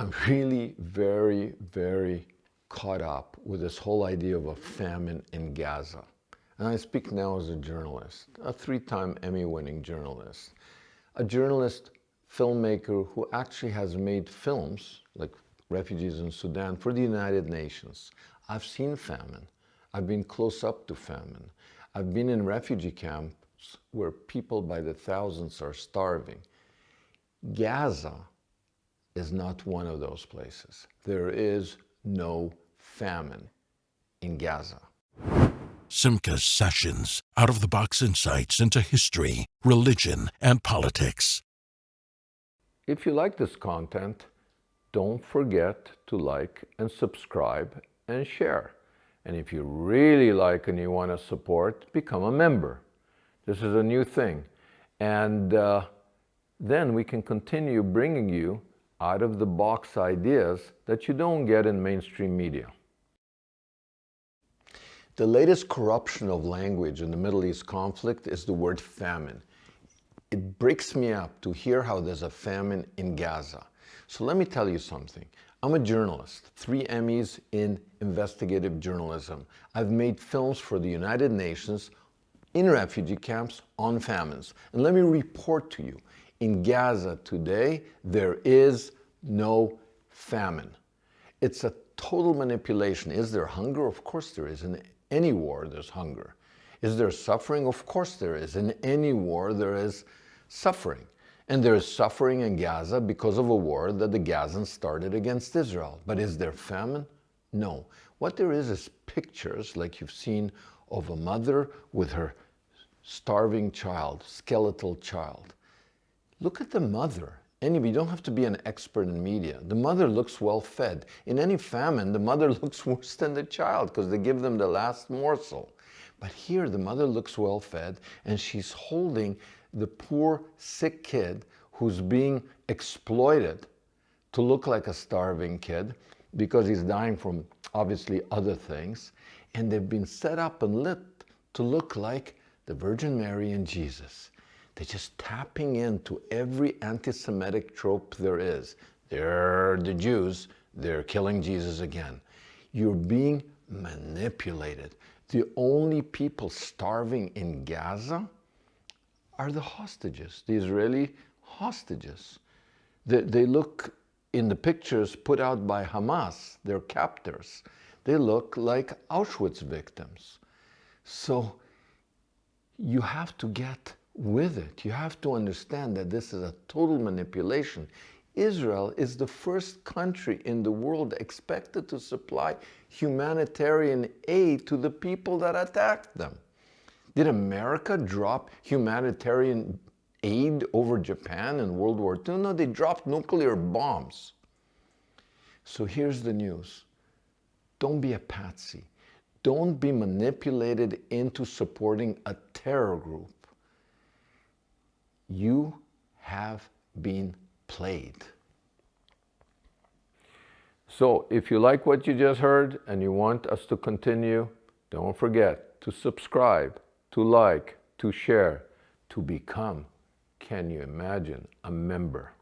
I'm really very, very caught up with this whole idea of a famine in Gaza. And I speak now as a journalist, a 3-time Emmy-winning journalist, a journalist, filmmaker who actually has made films, like Refugees in Sudan, for the United Nations. I've seen famine. I've been close up to famine. I've been in refugee camps where people by the thousands are starving. Gaza is not one of those places. There is no famine in Gaza. Simcha's sessions, out-of-the-box insights into history, religion, and politics. If you like this content, don't forget to like and subscribe and share. And if you really like and you want to support, become a member. This is a new thing. And then we can continue bringing you out-of-the-box ideas that you don't get in mainstream media. The latest corruption of language in the Middle East conflict is the word famine. It breaks me up to hear how there's a famine in Gaza. So let me tell you something. I'm a journalist, 3 Emmys in investigative journalism. I've made films for the United Nations in refugee camps on famines. And let me report to you, in Gaza today, there is no famine. It's a total manipulation. Is there hunger? Of course there is. In any war, there's hunger. Is there suffering? Of course there is. In any war, there is suffering. And there is suffering in Gaza because of a war that the Gazans started against Israel. But is there famine? No. What there is pictures, like you've seen, of a mother with her starving child, skeletal child. Look at the mother. You don't have to be an expert in media. The mother looks well fed. In any famine, the mother looks worse than the child because they give them the last morsel. But here, the mother looks well fed and she's holding the poor, sick kid who's being exploited to look like a starving kid because he's dying from, obviously, other things. And they've been set up and lit to look like the Virgin Mary and Jesus. They're just tapping into every antisemitic trope there is. They're the Jews, they're killing Jesus again. You're being manipulated. The only people starving in Gaza are the hostages, the Israeli hostages. They look, in the pictures put out by Hamas, their captors, they look like Auschwitz victims. So you have to get with it. You have to understand that this is a total manipulation. Israel is the first country in the world expected to supply humanitarian aid to the people that attacked them. Did America drop humanitarian aid over Japan in World War II? No, they dropped nuclear bombs. So here's the news. Don't be a patsy. Don't be manipulated into supporting a terror group. You have been played. So if you like what you just heard and you want us to continue, don't forget to subscribe, to like, to share, to become, can you imagine, a member.